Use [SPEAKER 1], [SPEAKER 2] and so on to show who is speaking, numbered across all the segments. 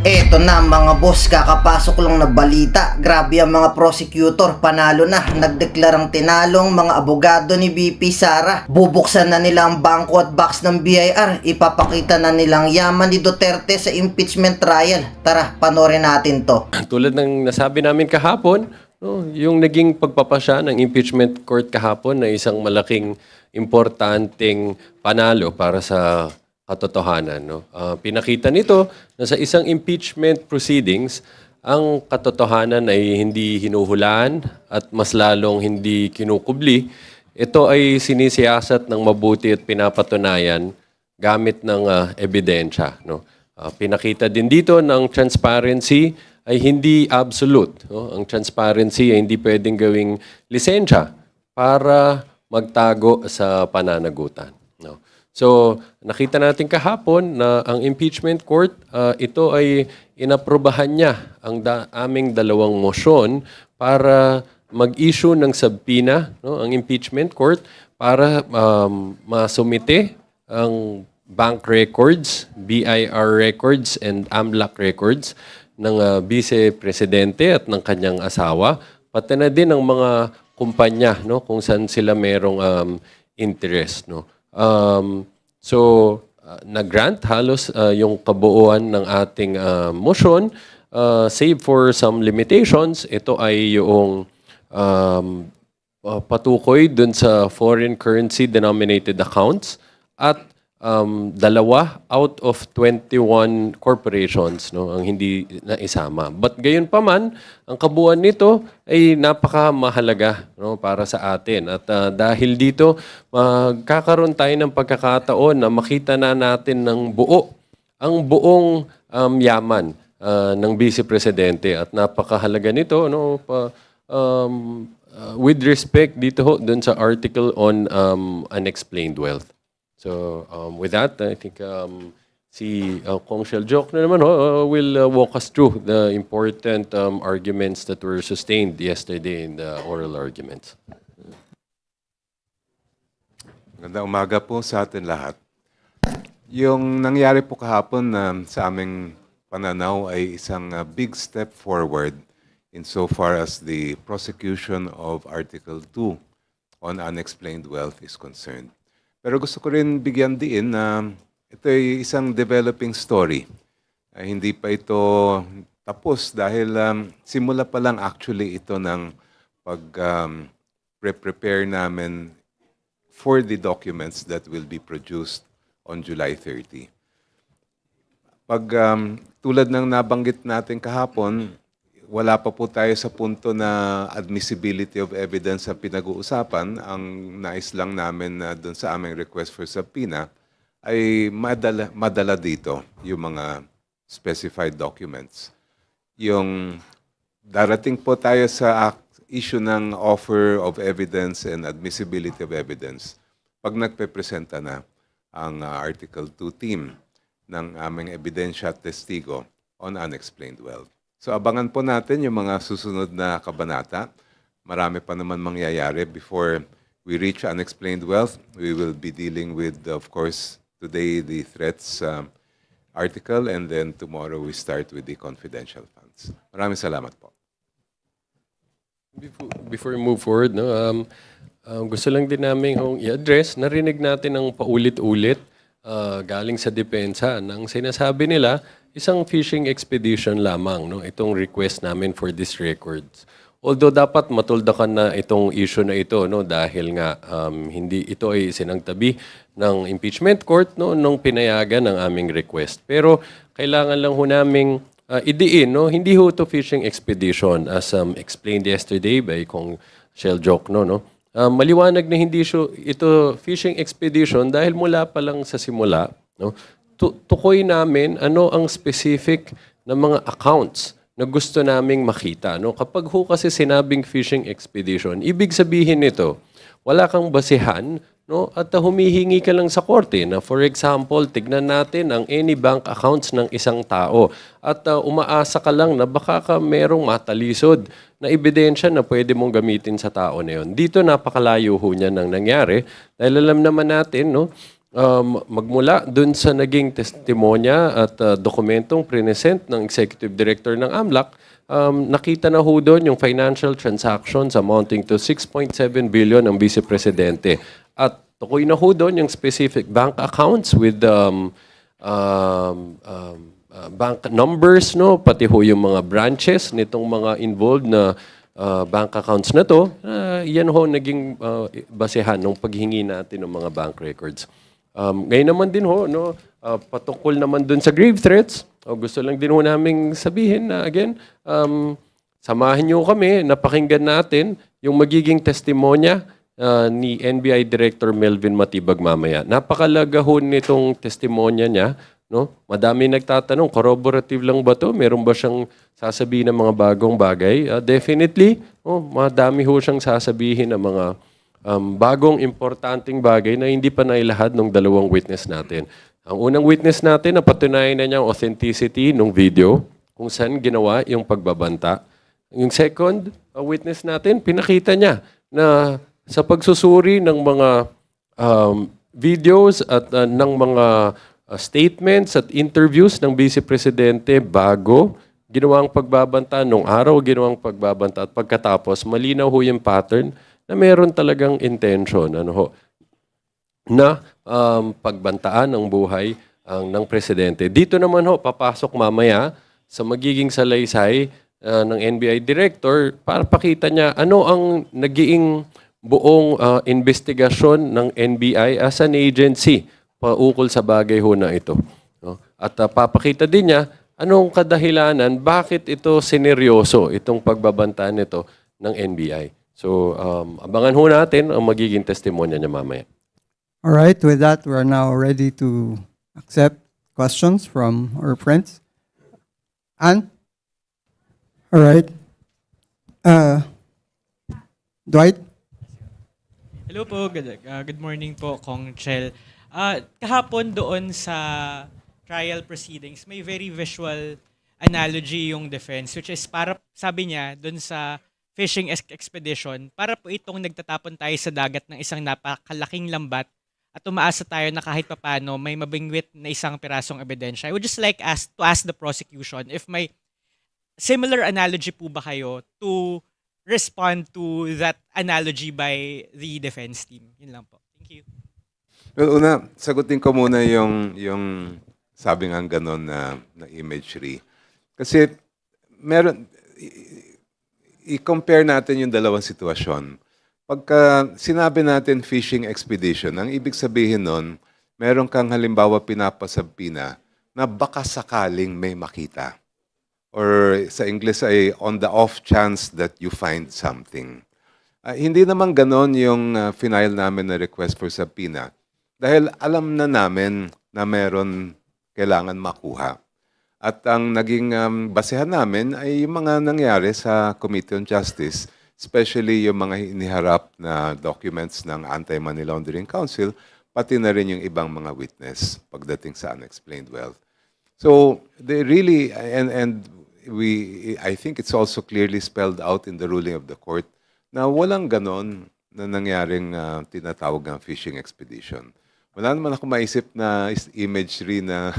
[SPEAKER 1] Eto na mga boss, kakapasok lang na balita. Grabe ang mga prosecutor, panalo na. Nagdeklarang tinalong mga abogado ni VP Sara. Bubuksan na nila ang bangko at box ng BIR. Ipapakita na nilang yaman ni Duterte sa impeachment trial. Tara, panoorin natin to.
[SPEAKER 2] Tulad ng nasabi namin kahapon, no, yung naging pagpapasya ng impeachment court kahapon na isang malaking importanteng panalo para sa katotohanan. No? Pinakita nito na sa isang impeachment proceedings, ang katotohanan ay hindi hinuhulaan at mas lalong hindi kinukubli. Ito ay sinisiyasat ng mabuti at pinapatunayan gamit ng ebidensya. No? Pinakita din dito ng transparency ay hindi absolute. No? Ang transparency ay hindi pwedeng gawing lisensya para magtago sa pananagutan. No? So, nakita natin kahapon na ang impeachment court, ito ay inaprobahan niya ang aming dalawang motion para mag-issue ng subpoena, no, ang impeachment court, para masumite ang bank records, BIR records, and AMLAC records ng vice-presidente at ng kanyang asawa, pati na din ang mga kumpanya, no, kung saan sila merong interest. No. Nag-grant halos yung kabuuan ng ating motion, save for some limitations. Ito ay yung patukoy dun sa foreign currency denominated accounts at dalawa out of 21 corporations, no, ang hindi na isama. But gayon pa man, ang kabuuan nito ay napakamahalaga, no, para sa atin. At dahil dito, magkakaroon tayo ng pagkakataon na makita na natin ng buo, ang buong yaman ng Vice Presidente. At napakahalaga nito, no, with respect dito dun sa article on unexplained wealth. So, with that, I think si Kong Sheljok na naman will walk us through the important arguments that were sustained yesterday in the oral arguments.
[SPEAKER 3] Magandang umaga po sa atin lahat. Yung nangyari po kahapon sa aming pananaw ay isang big step forward insofar as the prosecution of Article 2 on unexplained wealth is concerned. Pero gusto ko rin bigyan diin na ito ay isang developing story. Hindi pa ito tapos dahil simula pa lang actually ito ng pag-prepare namin for the documents that will be produced on July 30. Tulad ng nabanggit natin kahapon, wala pa po tayo sa punto na admissibility of evidence sa pinag-uusapan. Ang nais lang namin doon sa aming request for subpoena ay madala dito yung mga specified documents. Yung darating po tayo sa issue ng offer of evidence and admissibility of evidence pag nagpe-presenta na ang Article 2 team ng aming ebidensya at testigo on unexplained wealth. So abangan po natin yung mga susunod na kabanata. Marami pa naman mangyayari before we reach unexplained wealth. We will be dealing with, of course, today the threats article, and then tomorrow we start with the confidential funds. Maraming salamat po.
[SPEAKER 2] Before we move forward, no, gusto lang din namin i-address, narinig natin ang paulit-ulit galing sa depensa nang sinasabi nila isang fishing expedition lamang, no, itong request namin for these records. Although dapat matuldakan na itong issue na ito, no, dahil nga hindi ito ay sinangtabi ng impeachment court, no, nung pinayagan ng aming request. Pero kailangan lang ho naming idiin, no, hindi ho to fishing expedition as explained yesterday by Kong Sheljok, no. Maliwanag na hindi ito fishing expedition dahil mula pa lang sa simula, no, tukoy namin ano ang specific na mga accounts na gusto naming makita. No? Kapag ho kasi sinabing fishing expedition, ibig sabihin nito, wala kang basihan, no? At humihingi ka lang sa korte na, for example, tignan natin ang any bank accounts ng isang tao at umaasa ka lang na baka ka merong matalisod na ebidensya na pwede mong gamitin sa tao na yun. Dito napakalayo ho niya nang nangyari dahil alam naman natin, no, magmula dun sa naging testimonya at dokumentong present ng Executive Director ng AMLAC, nakita na ho doon yung financial transactions amounting to 6.7 billion ng Vice Presidente. At tukoy na ho doon yung specific bank accounts with bank numbers, no, pati ho yung mga branches nitong mga involved na bank accounts na to. Yan ho naging basehan ng paghingi natin ng mga bank records. Ngayon naman din ho, no, patungkol naman dun sa grave threats, gusto lang din ho naming sabihin na again, samahan niyo kami, napakinggan natin yung magiging testimonya ni NBI Director Melvin Matibag mamaya. Napakalaga ho nitong testimonya niya. No? Madami nagtatanong, corroborative lang ba to? Meron ba siyang sasabihin ng mga bagong bagay? Definitely, madami ho siyang sasabihin ng mga bagong importanteng bagay na hindi pa nailahad ng dalawang witness natin. Ang unang witness natin, napatunayan na niya ang authenticity ng video kung saan ginawa yung pagbabanta. Yung second witness natin, pinakita niya na sa pagsusuri ng mga videos at ng mga statements at interviews ng Vice Presidente bago ginawang pagbabanta, nung araw ginawang pagbabanta at pagkatapos, malinaw ho yung pattern na meron talagang intention na pagbantaan ang buhay ng Presidente. Dito naman ho, papasok mamaya sa magiging salaysay ng NBI Director para pakita niya ano ang naging buong investigasyon ng NBI as an agency paukol sa bagay ho na ito. No? At papakita din niya anong kadahilanan, bakit ito sineryoso, itong pagbabantaan nito ng NBI. So, abangan ho natin ang magiging testimonya niya mamaya.
[SPEAKER 4] All right, with that, we're now ready to accept questions from our friends. Anne? All right. Dwight?
[SPEAKER 5] Hello po, good morning po, Kong Chel. Kahapon doon sa trial proceedings, may very visual analogy yung defense, which is para, sabi niya, doon sa fishing expedition, para po itong nagtatapon tayo sa dagat ng isang napakalaking lambat at umaasa tayo na kahit papano may mabingwit na isang pirasong ebidensya. I would just like to ask the prosecution if may similar analogy po ba kayo to respond to that analogy by the defense team. Yun lang po. Thank you.
[SPEAKER 3] Well, una, sagutin ko muna yung sabi nga ganon na imagery. Kasi meron, i-compare natin yung dalawang sitwasyon. Pagka sinabi natin fishing expedition, ang ibig sabihin nun, meron kang halimbawa pinapasabpina na baka sakaling may makita. Or sa English ay on the off chance that you find something. Hindi naman ganon yung final namin na request for subpoena. Dahil alam na namin na meron kailangan makuha. At ang naging basehan namin ay yung mga nangyari sa Committee on Justice, especially yung mga iniharap na documents ng Anti-Money Laundering Council, pati na rin yung ibang mga witness pagdating sa unexplained wealth. So they really, I think it's also clearly spelled out in the ruling of the court na walang ganon na nangyaring tinatawag ng fishing expedition. Wala naman ako maisip na imagery na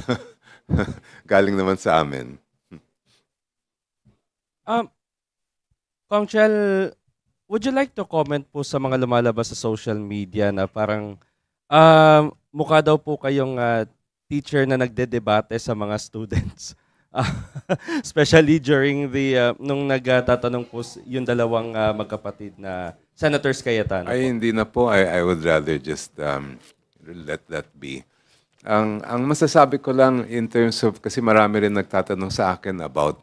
[SPEAKER 3] galing naman sa amin.
[SPEAKER 6] Kong Chel, would you like to comment po sa mga lumalabas sa social media na parang mukha daw po kayong teacher na nagdedebate sa mga students? Especially during the, nung nagtatanong po yung dalawang magkapatid na Senators Cayetano.
[SPEAKER 3] Ay, hindi na po. I would rather just let that be. Ang masasabi ko lang in terms of, kasi marami rin nagtatanong sa akin about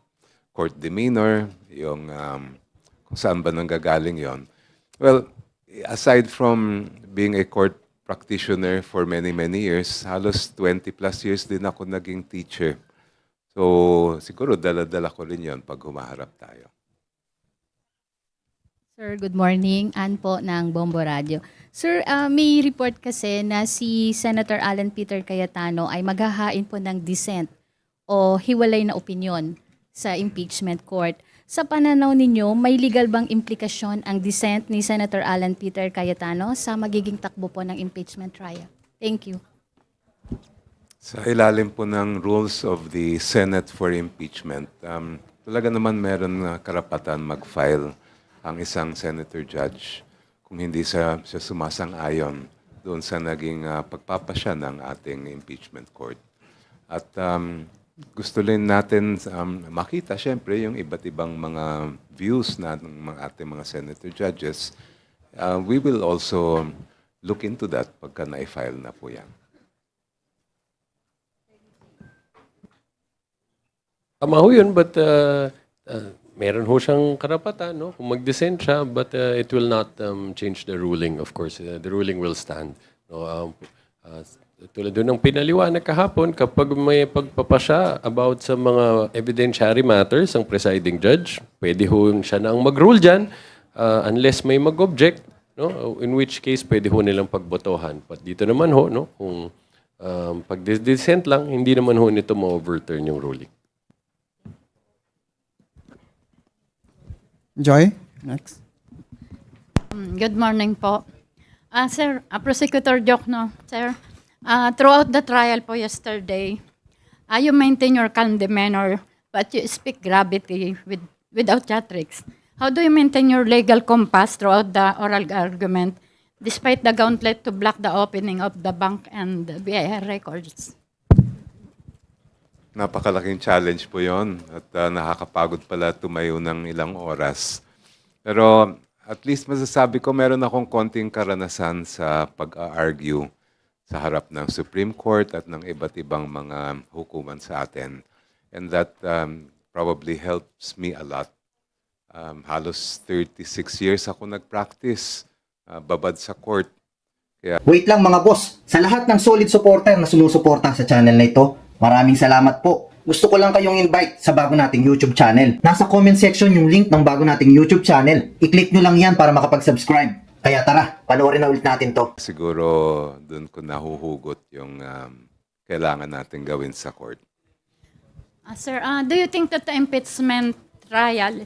[SPEAKER 3] court demeanor, yung kung saan ba nanggagaling yon. Well, aside from being a court practitioner for many years, halos 20 plus years din ako naging teacher. So, siguro dala-dala ko rin yon pag humaharap tayo.
[SPEAKER 7] Sir, good morning. Ann po ng Bombo Radio. Sir, may report kasi na si Senator Alan Peter Cayetano ay maghahain po ng dissent o hiwalay na opinyon sa impeachment court. Sa pananaw ninyo, may legal bang implikasyon ang dissent ni Senator Alan Peter Cayetano sa magiging takbo po ng impeachment trial? Thank you.
[SPEAKER 3] Sa ilalim po ng rules of the Senate for impeachment, talaga naman meron na karapatan mag-file ang isang senator judge kung hindi siya sumasang-ayon doon sa naging pagpapasya ng ating impeachment court. At gusto rin natin makita siyempre yung iba't ibang mga views ng mga ating mga senator judges. We will also look into that pagka na-file na po yan.
[SPEAKER 2] Tama ho yun, but meron ho siyang karapatan, no? Kung mag-dissent siya, but it will not change the ruling, of course. The ruling will stand. No? Tulad doon ng pinaliwanag kahapon, kapag may pagpapasya about sa mga evidentiary matters, ang presiding judge, pwede ho siya na ang mag-rule dyan, unless may mag-object, no? In which case, pwede ho nilang pagbotohan. But dito naman ho, no? Kung pag-dissent lang, hindi naman ho nito ma-overturn yung ruling.
[SPEAKER 4] Joy, next.
[SPEAKER 8] Good morning po. Sir, Prosecutor Jokno, sir, throughout the trial po yesterday, you maintain your calm demeanor, but you speak gravity without theatrics. How do you maintain your legal compass throughout the oral argument, despite the gauntlet to block the opening of the bank and the BIR records?
[SPEAKER 3] Napakalaking challenge po yon at nakakapagod pala tumayo ng ilang oras. Pero at least masasabi ko meron akong konting karanasan sa pag-argue sa harap ng Supreme Court at ng iba't ibang mga hukuman sa atin. And that probably helps me a lot. Halos 36 years ako nag-practice, babad sa court.
[SPEAKER 1] Wait lang mga boss, sa lahat ng solid supporter na sumusuporta sa channel na ito, maraming salamat po. Gusto ko lang kayong invite sa bago nating YouTube channel. Nasa comment section yung link ng bago nating YouTube channel. I-click nyo lang yan para makapag-subscribe. Kaya tara, panoorin na ulit natin to.
[SPEAKER 3] Siguro doon ko nahuhugot yung kailangan natin gawin sa court.
[SPEAKER 8] Sir, do you think that the impeachment trial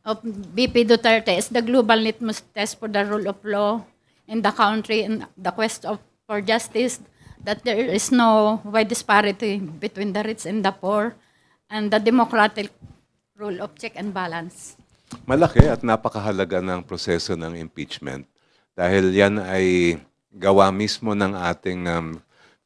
[SPEAKER 8] of BP Duterte is the global litmus test for the rule of law in the country and the quest for justice, that there is no wide disparity between the rich and the poor, and the democratic rule of check and balance?
[SPEAKER 3] Malaki at napakahalaga ng proseso ng impeachment dahil yan ay gawa mismo ng ating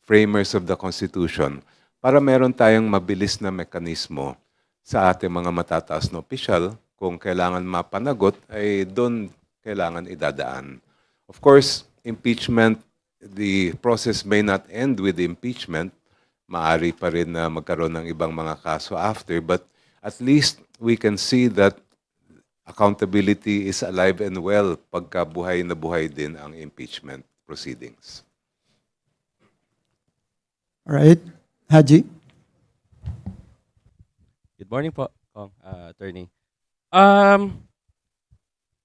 [SPEAKER 3] framers of the Constitution para meron tayong mabilis na mekanismo sa ating mga matataas na opisyal. Kung kailangan mapanagot ay doon kailangan idadaan. Of course, impeachment, the process may not end with impeachment. Maari pa rin na magkaroon ng ibang mga kaso after, but at least we can see that accountability is alive and well pagka buhay na buhay din ang impeachment proceedings.
[SPEAKER 4] All right. Haji.
[SPEAKER 6] Good morning po, Attorney.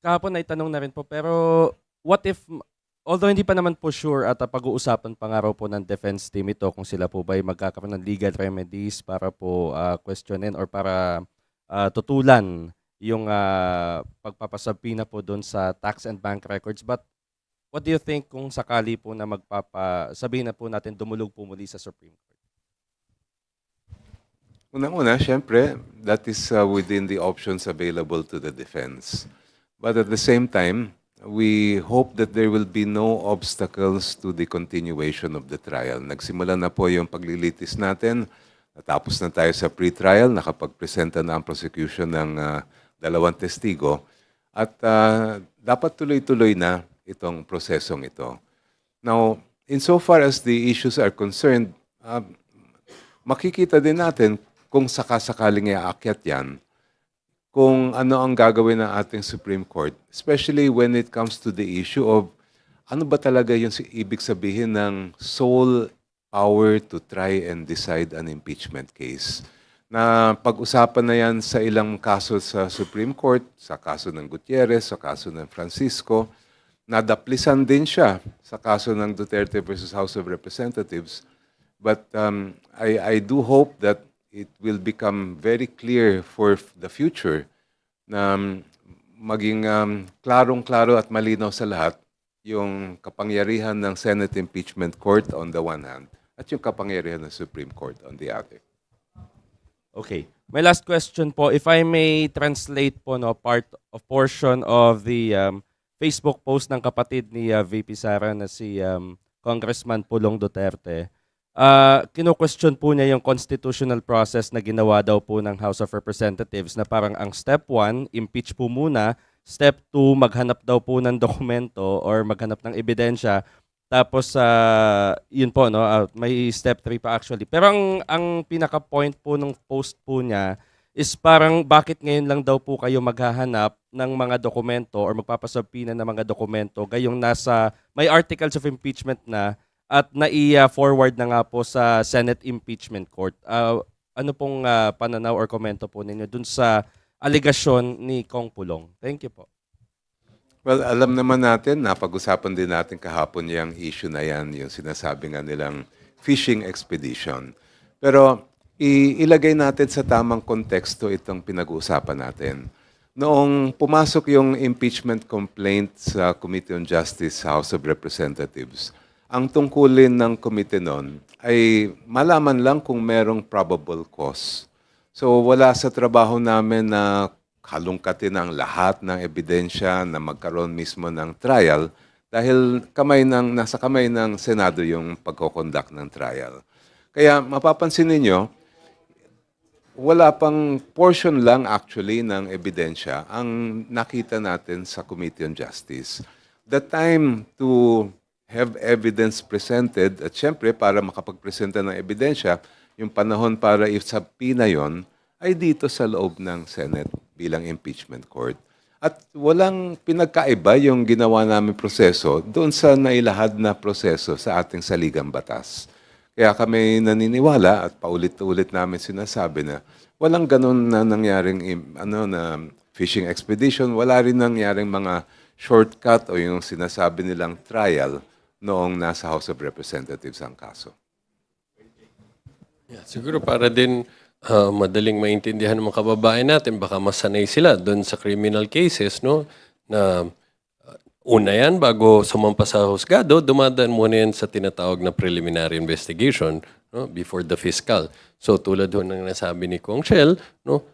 [SPEAKER 6] Kahapon ay tanong na rin po, pero what if, although hindi pa naman po sure at pag-uusapan pa nga raw po ng defense team ito kung sila po ba ay magkakaroon ng legal remedies para po questionin or para tutulan yung pagpapasabina po doon sa tax and bank records. But what do you think kung sakali po na sabihin na po natin dumulog po muli sa Supreme Court?
[SPEAKER 3] Unang-una, syempre, that is within the options available to the defense. But at the same time, we hope that there will be no obstacles to the continuation of the trial. Nagsimula na po yung paglilitis natin. Natapos na tayo sa pre-trial, nakapag-presenta na ang prosecution ng dalawang testigo. At dapat tuloy-tuloy na itong prosesong ito. Now, insofar as the issues are concerned, makikita din natin kung sakasakaling iaakyat yan, kung ano ang gagawin ng ating Supreme Court, especially when it comes to the issue of ano ba talaga yung ibig sabihin ng sole power to try and decide an impeachment case. Na pag-usapan na yan sa ilang kaso sa Supreme Court, sa kaso ng Gutierrez, sa kaso ng Francisco, nadaplisan din siya sa kaso ng Duterte versus House of Representatives. But I do hope that it will become very clear for the future na maging klarong-klaro at malinaw sa lahat yung kapangyarihan ng Senate Impeachment Court on the one hand at yung kapangyarihan ng Supreme Court on the other.
[SPEAKER 6] Okay. My last question po, if I may translate po no portion of the Facebook post ng kapatid ni VP Sara na si Congressman Pulong Duterte. Kino-question po niya yung constitutional process na ginawa daw po ng House of Representatives na parang ang step 1, impeach po muna, step 2, maghanap daw po ng dokumento or maghanap ng ebidensya. Tapos, yun po, no? May step 3 pa actually. Pero ang pinaka-point po ng post po niya is parang bakit ngayon lang daw po kayo maghahanap ng mga dokumento or magpapasubpina ng mga dokumento gayong may articles of impeachment na at nai-forward na nga po sa Senate Impeachment Court. Ano pong pananaw or komento po ninyo dun sa aligasyon ni Kong Pulong? Thank you po.
[SPEAKER 3] Well, alam naman natin, napag-usapan din natin kahapon yung issue na yan, yung sinasabi nga nilang fishing expedition. Pero ilagay natin sa tamang konteksto itong pinag-uusapan natin. Noong pumasok yung impeachment complaint sa Committee on Justice, House of Representatives, ang tungkulin ng committee noon ay malaman lang kung merong probable cause. So wala sa trabaho namin na halungkatin ang lahat ng ebidensya na magkaroon mismo ng trial dahil nasa kamay ng Senado yung pagkoconduct ng trial. Kaya mapapansin ninyo, wala pang portion lang actually ng ebidensya ang nakita natin sa Committee on Justice. The time to have evidence presented at syempre para makapagpresenta ng ebidensya, yung panahon para i-subpoena yon ay dito sa loob ng Senate bilang impeachment court. At walang pinagkaiba yung ginawa namin proseso doon sa nailahad na proseso sa ating saligang batas. Kaya kami naniniwala at paulit-ulit namin sinasabi na walang ganun na nangyaring na fishing expedition, wala rin nangyaring mga shortcut o yung sinasabi nilang trial noong nasa House of Representatives ang kaso.
[SPEAKER 2] Yeah, siguro para din madaling maintindihan ng mga kababayan natin, baka masanay sila doon sa criminal cases, no? Na una yan, bago sumampa sa husgado, dumadaan muna yan sa tinatawag na preliminary investigation, no? Before the fiscal. So tulad ho ng nasabi ni Kong Chel, no?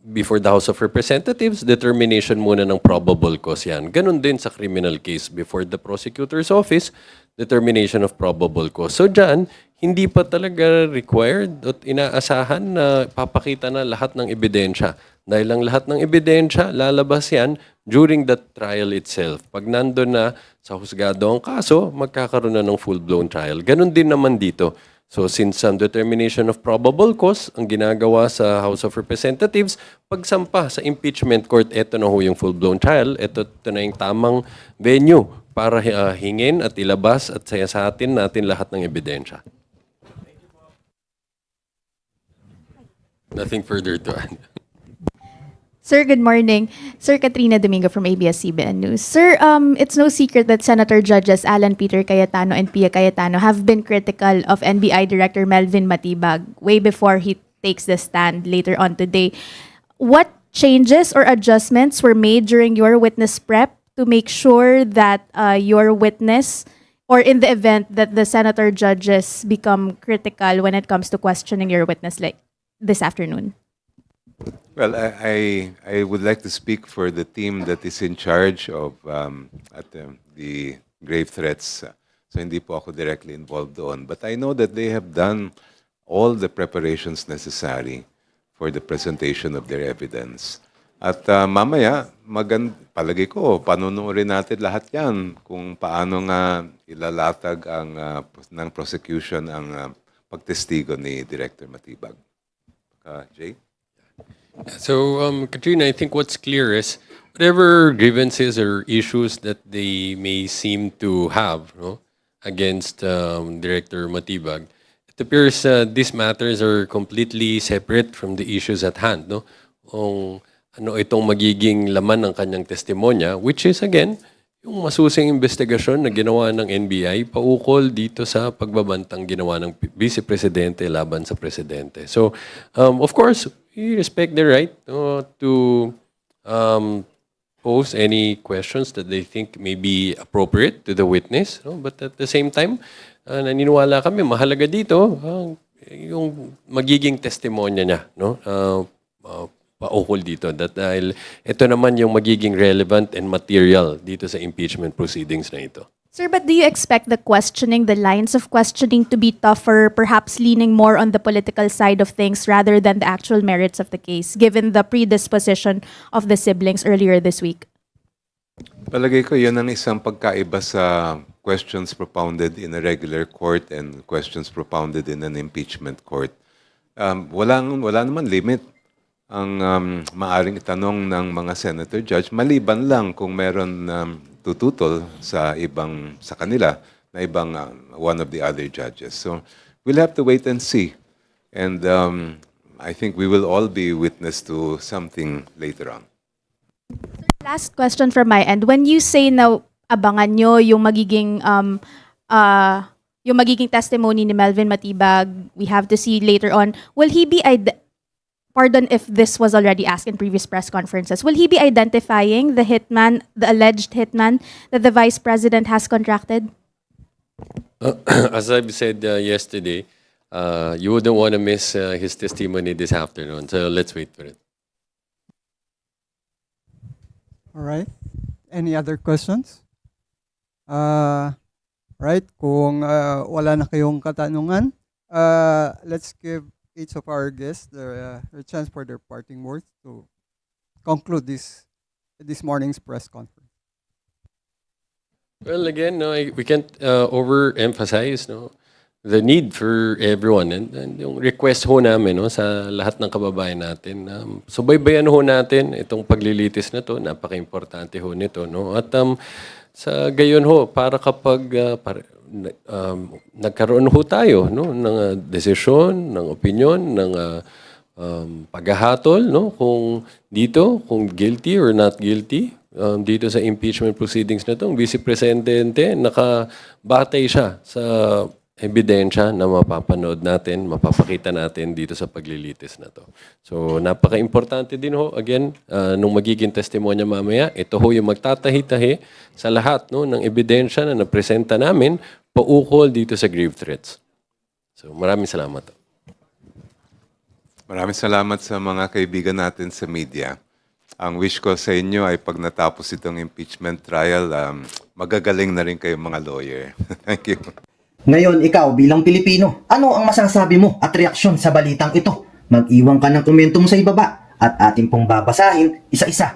[SPEAKER 2] Before the House of Representatives, determination muna ng probable cause yan. Ganon din sa criminal case. Before the prosecutor's office, determination of probable cause. So dyan, hindi pa talaga required at inaasahan na papakita na lahat ng ebidensya. Dahil ang lahat ng ebidensya, lalabas yan during the trial itself. Pag nandun na sa husgado ang kaso, magkakaroon na ng full-blown trial. Ganon din naman dito. So since determination of probable cause ang ginagawa sa House of Representatives, pagsampa sa impeachment court, eto na ho yung full-blown trial, ito na yung tamang venue para hingin at ilabas at sayasatin natin lahat ng ebidensya. Nothing further to add.
[SPEAKER 9] Sir, good morning. Sir, Katrina Domingo from ABS-CBN News. Sir, it's no secret that Senator Judges Alan Peter Cayetano and Pia Cayetano have been critical of NBI Director Melvin Matibag way before he takes the stand later on today. What changes or adjustments were made during your witness prep to make sure that your witness, or in the event that the Senator Judges become critical when it comes to questioning your witness like this afternoon?
[SPEAKER 3] Well, I would like to speak for the team that is in charge of the grave threats. So hindi po ako directly involved doon. But I know that they have done all the preparations necessary for the presentation of their evidence. At mamaya, palagi ko, panunuorin natin lahat yan kung paano nga ilalatag ng prosecution ang pagtestigo ni Director Matibag. Jay?
[SPEAKER 2] So, Katrina, I think what's clear is whatever grievances or issues that they may seem to have, no, against Director Matibag, it appears these matters are completely separate from the issues at hand. No? Kung ano itong magiging laman ng kanyang testimonya, which is again, yung masusing investigasyon na ginawa ng NBI paukol dito sa pagbabantang ginawa ng Vice Presidente laban sa Presidente. So, of course, we respect their right to pose any questions that they think may be appropriate to the witness. No? But at the same time, naniniwala kami mahalaga dito yung magiging testimonya niya, no? Paukol dito dahil ito naman yung magiging relevant and material dito sa impeachment proceedings na ito.
[SPEAKER 9] Sir, but do you expect the questioning, the lines of questioning to be tougher, perhaps leaning more on the political side of things rather than the actual merits of the case, given the predisposition of the siblings earlier this week?
[SPEAKER 3] Palagay ko yun ang isang pagkaiba sa questions propounded in a regular court and questions propounded in an impeachment court. Wala naman limit ang maaring itanong ng mga senator judge, maliban lang kung meron tututol sa kanila na ibang one of the other judges. So we'll have to wait and see. And I think we will all be witness to something later on.
[SPEAKER 9] Last question from my end. When you say na abangan nyo yung magiging testimony ni Melvin Matibag, we have to see later on, will he be pardon if this was already asked in previous press conferences, will he be identifying the hitman, the alleged hitman that the Vice President has contracted?
[SPEAKER 2] As I've said yesterday, you wouldn't want to miss his testimony this afternoon. So let's wait for it.
[SPEAKER 4] All right. Any other questions? Right. Kung wala na kayong katanungan, let's give each of our guests their chance for their parting words to conclude this morning's press conference.
[SPEAKER 2] Well, again, no, we can't overemphasize the need for everyone and yung request ho namin sa lahat ng kababayan natin. Subaybayan ho natin itong paglilitis na to, napaka-importante ho nito. No? At sa gayon ho, para kapag nagkaroon ho tayo ng desisyon, ng opinion, ng paghahatol, kung guilty or not guilty, dito sa impeachment proceedings na to, ang Vice Presidente, nakabatay siya sa ebidensya na mapapanood natin, mapapakita natin dito sa paglilitis na to. So, napaka-importante din ho, again, nung magiging testimonya mamaya, ito ho yung magtatahi-tahi sa lahat ng ebidensya na napresenta namin paukol dito sa grave threats. So, maraming salamat.
[SPEAKER 3] Maraming salamat sa mga kaibigan natin sa media. Ang wish ko sa inyo ay pag natapos itong impeachment trial, magagaling na rin kayo mga lawyer. Thank you.
[SPEAKER 1] Ngayon, ikaw bilang Pilipino, ano ang masasabi mo at reaksyon sa balitang ito? Mag-iwan ka ng komento mo sa ibaba at ating pong babasahin isa-isa.